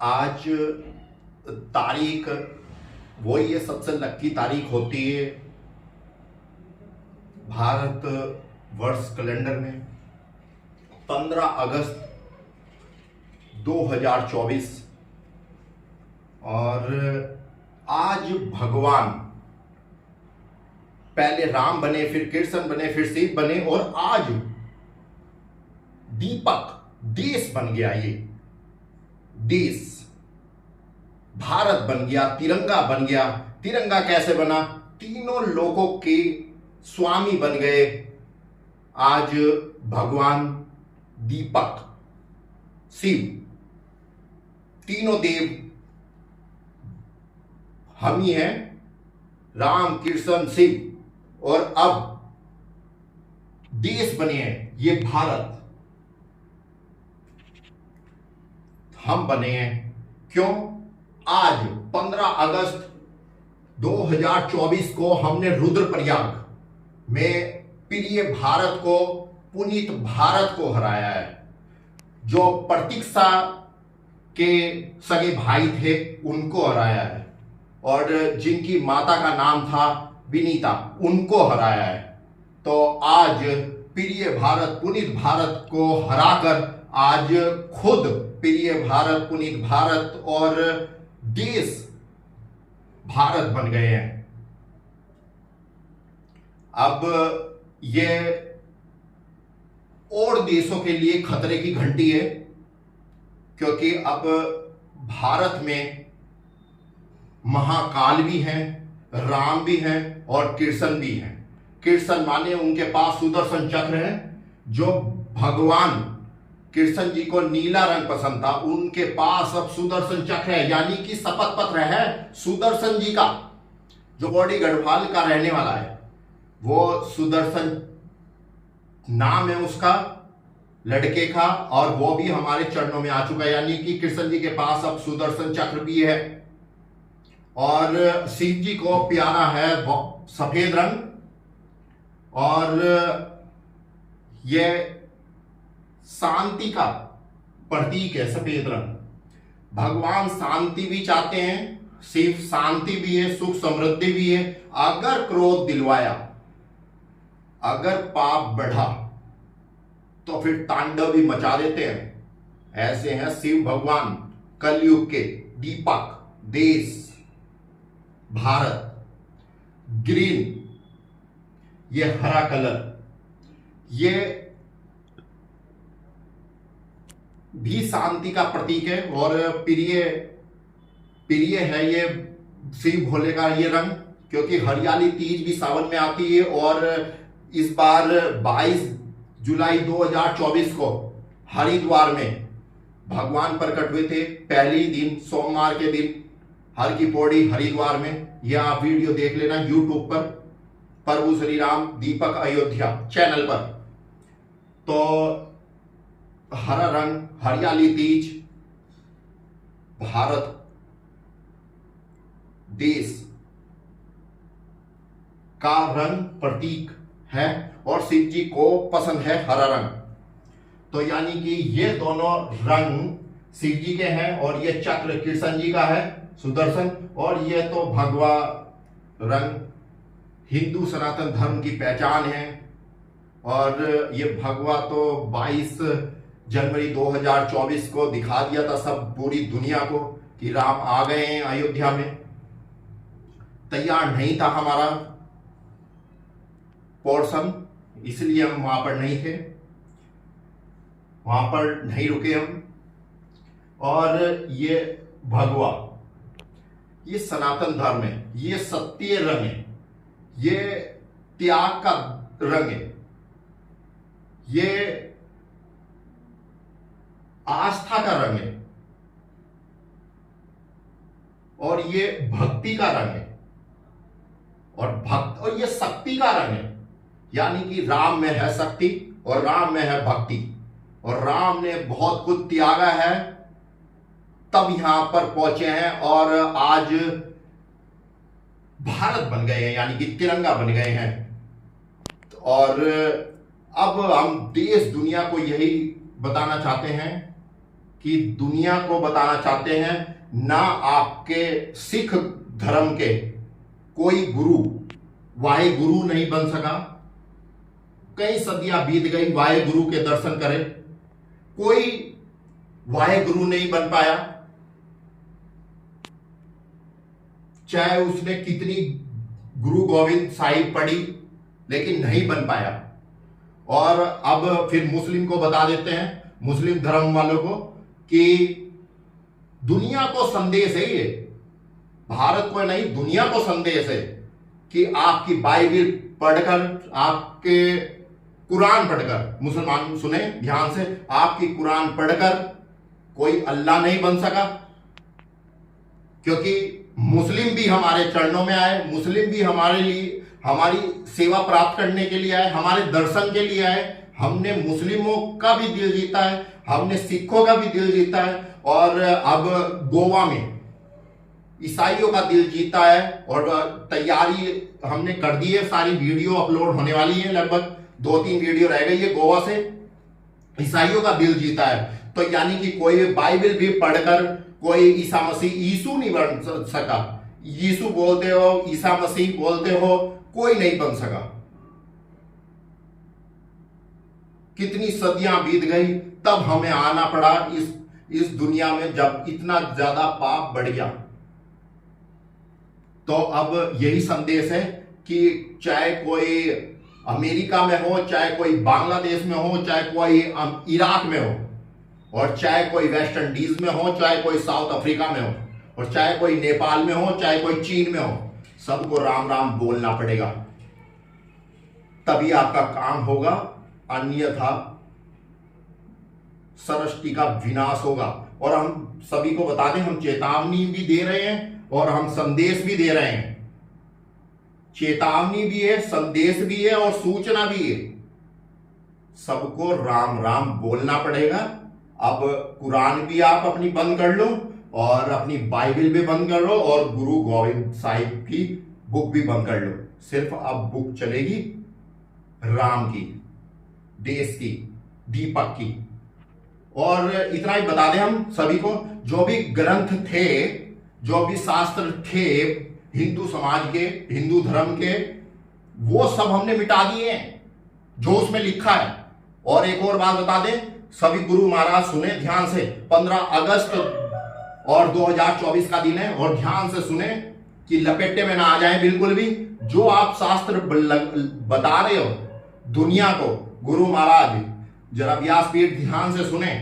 आज तारीख वही है, सबसे लकी तारीख होती है भारत वर्ष कैलेंडर में 15 अगस्त 2024। और आज भगवान पहले राम बने, फिर कृष्ण बने, फिर शिव बने, और आज दीपक देश बन गया। ये देश भारत बन गया, तिरंगा बन गया। तिरंगा कैसे बना? तीनों लोगों के स्वामी बन गए आज भगवान दीपक, शिव, तीनों देव हम ही हैं, राम कृष्ण शिव। और अब देश बने हैं ये भारत, हम बने हैं। क्यों? आज 15 अगस्त 2024 को हमने रुद्रप्रयाग में प्रिय भारत को, पुनीत भारत को हराया है। जो प्रतीक्षा के सगे भाई थे उनको हराया है, और जिनकी माता का नाम था विनीता, उनको हराया है। तो आज प्रिय भारत, पुनीत भारत को हराकर आज खुद प्रिय भारत, पुनीत भारत और देश भारत बन गए हैं। अब ये और देशों के लिए खतरे की घंटी है, क्योंकि अब भारत में महाकाल भी हैं, राम भी हैं और कृष्ण भी हैं। कृष्ण माने उनके पास सुदर्शन चक्र है। जो भगवान कृष्ण जी को नीला रंग पसंद था, उनके पास अब सुदर्शन चक्र है, यानी कि शपथ पत्र है सुदर्शन जी का। जो बॉडी गढ़वाल का रहने वाला है, वो सुदर्शन नाम है उसका लड़के का, और वो भी हमारे चरणों में आ चुका है, यानी कि कृष्ण जी के पास अब सुदर्शन चक्र भी है। और शिव जी को प्यारा है सफेद रंग, और ये शांति का प्रतीक है सफेद रंग। भगवान शांति भी चाहते हैं, शिव शांति भी है, सुख समृद्धि भी है। अगर क्रोध दिलवाया, अगर पाप बढ़ा, तो फिर तांडव भी मचा देते हैं। ऐसे हैं शिव भगवान, कलयुग के दीपक, देश भारत। ग्रीन, ये हरा कलर, ये भी शांति का प्रतीक है, और प्रिय है ये शिव भोले का ये रंग, क्योंकि हरियाली तीज भी सावन में आती है। और इस बार 22 जुलाई 2024 को हरिद्वार में भगवान प्रकट हुए थे। पहली दिन सोमवार के दिन हर की पौड़ी हरिद्वार में। यह आप वीडियो देख लेना यूट्यूब पर, प्रभु श्री राम दीपक अयोध्या चैनल पर। तो हरा रंग, हरियाली तीज, भारत देश का रंग प्रतीक है, और शिव जी को पसंद है हरा रंग। तो यानी कि ये दोनों रंग शिव जी के हैं, और ये चक्र कृष्ण जी का है सुदर्शन, और ये तो भगवा रंग हिंदू सनातन धर्म की पहचान है। और ये भगवा तो 22 जनवरी 2024 को दिखा दिया था सब पूरी दुनिया को कि राम आ गए हैं अयोध्या में। तैयार नहीं था हमारा पोर्शन, इसलिए हम वहां पर नहीं थे, वहां पर नहीं रुके हम। और ये भगवा, ये सनातन धर्म है, ये सत्य रंग है, ये त्याग का रंग है, ये आस्था का रंग है, और ये भक्ति का रंग है, और ये शक्ति का रंग है। यानी कि राम में है शक्ति और राम में है भक्ति, और राम ने बहुत कुछ त्यागा है तब यहां पर पहुंचे हैं, और आज भारत बन गए हैं, यानी कि तिरंगा बन गए हैं। और अब हम देश दुनिया को यही बताना चाहते हैं कि दुनिया को बताना चाहते हैं ना आपके सिख धर्म के कोई गुरु वाहे गुरु नहीं बन सका। कई सदियां बीत गई, वाहे गुरु के दर्शन करे, कोई वाहे गुरु नहीं बन पाया। चाहे उसने कितनी गुरु गोविंद साहिब पढ़ी, लेकिन नहीं बन पाया। और अब फिर मुस्लिम को बता देते हैं, मुस्लिम धर्म वालों को, कि दुनिया को संदेश है ये, भारत को नहीं दुनिया को संदेश है कि आपकी बाइबल पढ़कर, आपके कुरान पढ़कर, मुसलमान सुने ध्यान से, आपकी कुरान पढ़कर कोई अल्लाह नहीं बन सका। क्योंकि मुस्लिम भी हमारे चरणों में आए, मुस्लिम भी हमारे लिए, हमारी सेवा प्राप्त करने के लिए आए, हमारे दर्शन के लिए आए। हमने मुस्लिमों का भी दिल जीता है, हमने सिखों का भी दिल जीता है, और अब गोवा में ईसाइयों का दिल जीता है। और तैयारी हमने कर दी है, सारी वीडियो अपलोड होने वाली है, लगभग 2-3 वीडियो रह गई है। गोवा से ईसाइयों का दिल जीता है। तो यानी कि कोई बाइबल भी पढ़कर कोई ईसा मसीह यीशु नहीं बन सका। यीशु बोलते हो, ईसा मसीह बोलते हो, कोई नहीं बन सका। कितनी सदियां बीत गई, तब हमें आना पड़ा इस दुनिया में, जब इतना ज्यादा पाप बढ़ गया। तो अब यही संदेश है कि चाहे कोई अमेरिका में हो, चाहे कोई बांग्लादेश में हो, चाहे कोई इराक में हो, और चाहे कोई वेस्ट इंडीज में हो, चाहे कोई साउथ अफ्रीका में हो, और चाहे कोई नेपाल में हो, चाहे कोई चीन में हो, सबको राम राम बोलना पड़ेगा, तभी आपका काम होगा। अन्यथा सृष्टि का विनाश होगा। और हम सभी को बता दें, हम चेतावनी भी दे रहे हैं और हम संदेश भी दे रहे हैं। चेतावनी भी है, संदेश भी है और सूचना भी है। सबको राम राम बोलना पड़ेगा। अब कुरान भी आप अपनी बंद कर लो, और अपनी बाइबल भी बंद कर लो, और गुरु गोविंद साहिब की बुक भी बंद कर लो। सिर्फ अब बुक चलेगी राम की, देश की, दीपक की। और इतना ही बता दें हम सभी को, जो भी ग्रंथ थे, जो भी शास्त्र थे हिंदू समाज के, हिंदू धर्म के, वो सब हमने मिटा दिए हैं जो उसमें लिखा है। और एक और बात बता दें, सभी गुरु महाराज सुने ध्यान से, 15 अगस्त और 2024 का दिन है, और ध्यान से सुने कि लपेटे में ना आ जाए बिल्कुल भी। जो आप शास्त्र बता रहे हो दुनिया को, गुरु महाराज जरा व्यासपीठ ध्यान से सुने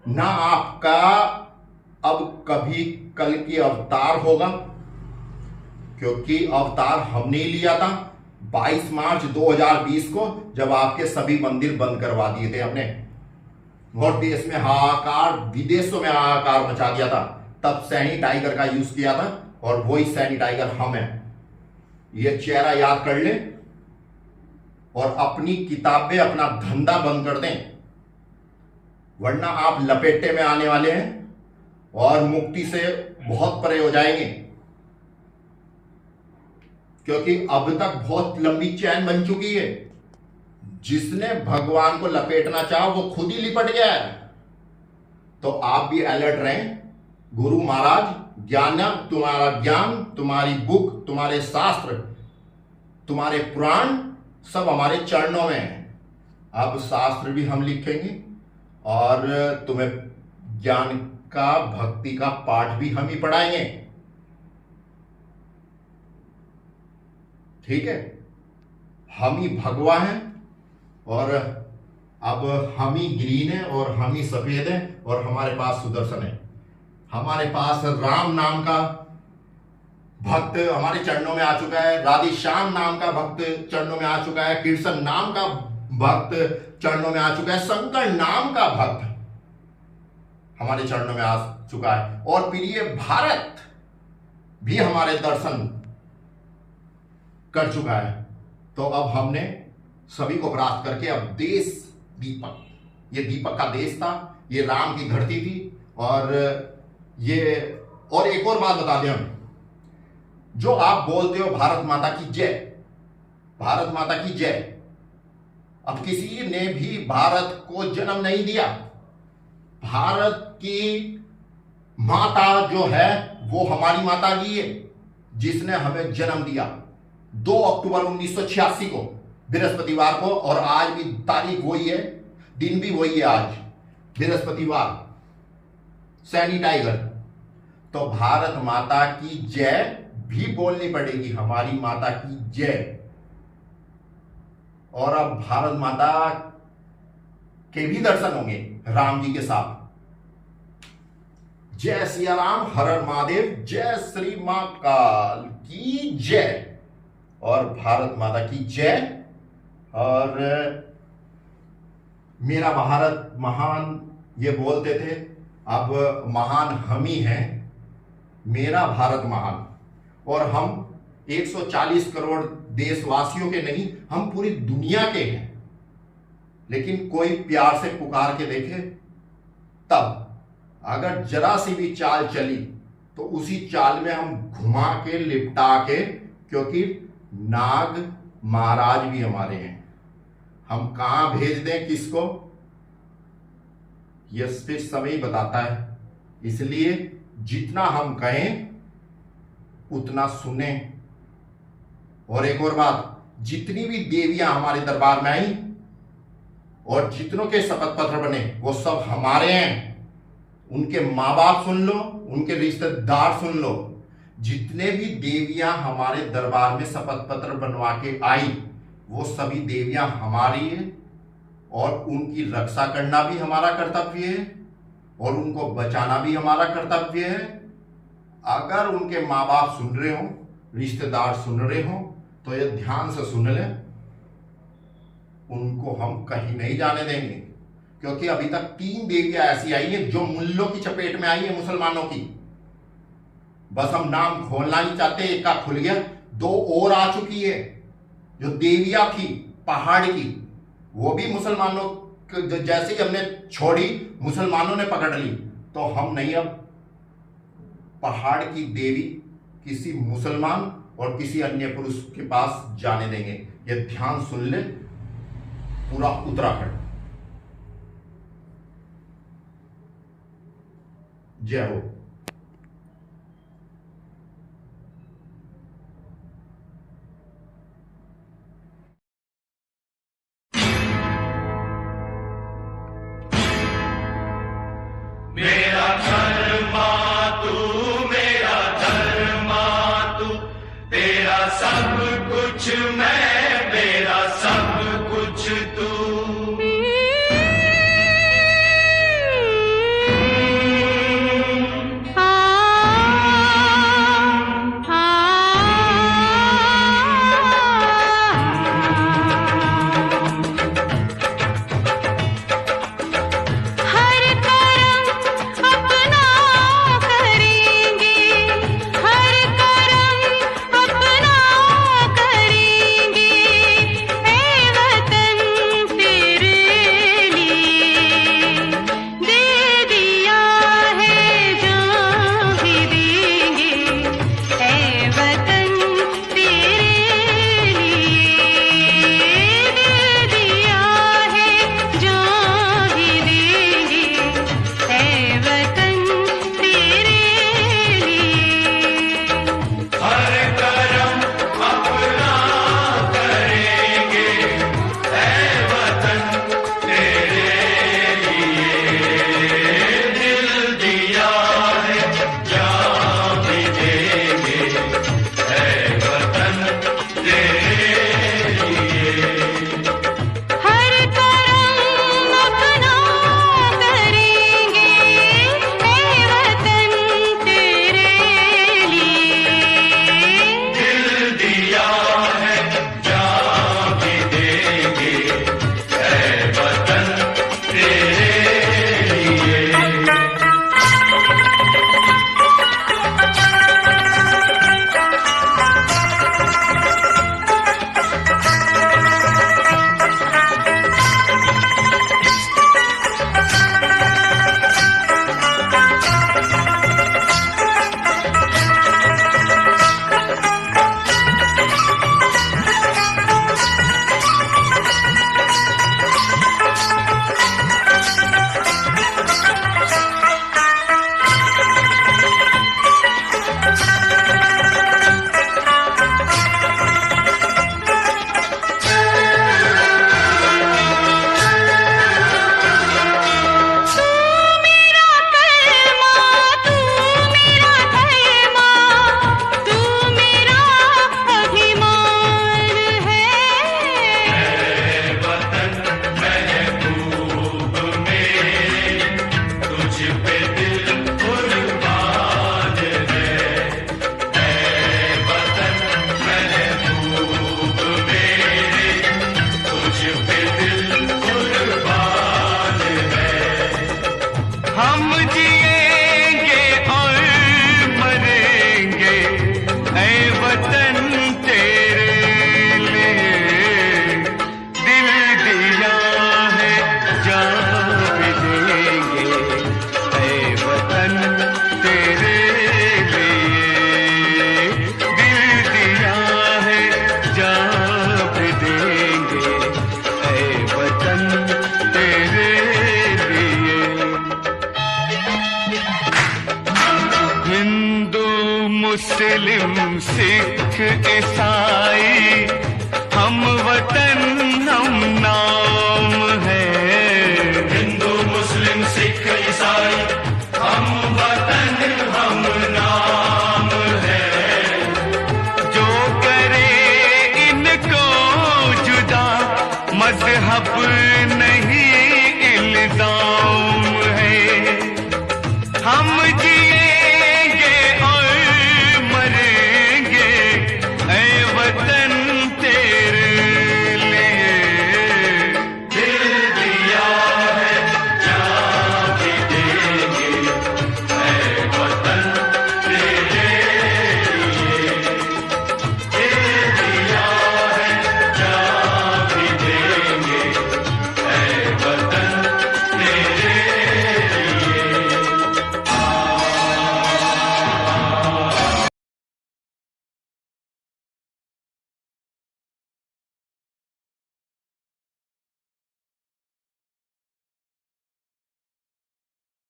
ना, आपका अब कभी कल की अवतार होगा, क्योंकि अवतार हमने ही लिया था 22 मार्च 2020 को, जब आपके सभी मंदिर बंद करवा दिए थे हमने, और देश में हाहाकार, विदेशों में हाहाकार मचा दिया था। तब सैनिटाइजर का यूज किया था, और वही सैनिटाइजर हम हैं। ये चेहरा याद कर ले, और अपनी किताबें, अपना धंधा बंद कर दें, वरना आप लपेटे में आने वाले हैं और मुक्ति से बहुत परे हो जाएंगे। क्योंकि अब तक बहुत लंबी चैन बन चुकी है। जिसने भगवान को लपेटना चाहा वो खुद ही लिपट गया है। तो आप भी अलर्ट रहें। गुरु महाराज, तुम्हारा ज्ञान, तुम्हारी बुक, तुम्हारे शास्त्र, तुम्हारे पुराण सब हमारे चरणों में है। अब शास्त्र भी हम लिखेंगे, और तुम्हें ज्ञान का, भक्ति का पाठ भी हम ही पढ़ाएंगे। ठीक है, हम ही भगवा हैं, और अब हम ही ग्रीन है, और हम ही सफेद हैं, और हमारे पास सुदर्शन है। हमारे पास राम नाम का भक्त हमारे चरणों में आ चुका है, राधे श्याम नाम का भक्त चरणों में आ चुका है, कृष्ण नाम का भक्त चरणों में आ चुका है, शंकर नाम का भक्त हमारे चरणों में आ चुका है, और प्रिय भारत भी हमारे दर्शन कर चुका है। तो अब हमने सभी को प्राप्त करके, अब देश दीपक, ये दीपक का देश था, ये राम की धरती थी। और एक और बात बता दें हम, जो आप बोलते हो भारत माता की जय, भारत माता की जय, अब किसी ने भी भारत को जन्म नहीं दिया। भारत की माता जो है वो हमारी माता जी है, जिसने हमें जन्म दिया 2 अक्टूबर 1986 को बृहस्पतिवार को, और आज भी तारीख वही है, दिन भी वही है, आज बृहस्पतिवार, सैनी टाइगर। तो भारत माता की जय भी बोलनी पड़ेगी, हमारी माता की जय। और अब भारत माता के भी दर्शन होंगे राम जी के साथ। जय सिया राम, हर हर महादेव, जय श्री मां काल की जय, और भारत माता की जय। और मेरा भारत महान ये बोलते थे, अब महान हम ही हैं, मेरा भारत महान। और हम 140 करोड़ देशवासियों के नहीं, हम पूरी दुनिया के हैं। लेकिन कोई प्यार से पुकार के देखे, तब अगर जरा सी भी चाल चली तो उसी चाल में हम घुमा के लिपटा के, क्योंकि नाग महाराज भी हमारे हैं, हम कहां भेज दें किसको, यह सिर्फ समय ही बताता है। इसलिए जितना हम कहें उतना सुने। और एक और बात, जितनी भी देवियां हमारे दरबार में आई और जितनों के शपथ पत्र बने वो सब हमारे हैं। उनके माँ बाप सुन लो, उनके रिश्तेदार सुन लो, जितने भी देवियां हमारे दरबार में शपथ पत्र बनवा के आई वो सभी देवियां हमारी है, और उनकी रक्षा करना भी हमारा कर्तव्य है और उनको बचाना भी हमारा कर्तव्य है। अगर उनके माँ बाप सुन रहे हो, रिश्तेदार सुन रहे हो, तो ये ध्यान से सुन ले, उनको हम कहीं नहीं जाने देंगे। क्योंकि अभी तक 3 देवियां ऐसी आई हैं जो मुल्लों की चपेट में आई है, मुसलमानों की। बस हम नाम खोलना नहीं चाहते, एक का खुल गया, 2 और आ चुकी है जो देवियां थी पहाड़ की, वो भी मुसलमानों जैसे ही हमने छोड़ी मुसलमानों ने पकड़ ली। तो हम नहीं अब पहाड़ की देवी किसी मुसलमान और किसी अन्य पुरुष के पास जाने देंगे। ये ध्यान सुन ले पूरा उत्तराखंड। जय हो। मेरा धर्मा तू, मेरा धर्मा तू, तेरा सब कुछ मैं, मेरा सब कुछ तू। करेंगे मुस्लिम सिख ईसाई हम वतन हम नाम है। हिंदू मुस्लिम सिख ईसाई हम वतन हम नाम है। जो करे इनको जुदा मजहब नहीं इल्जाम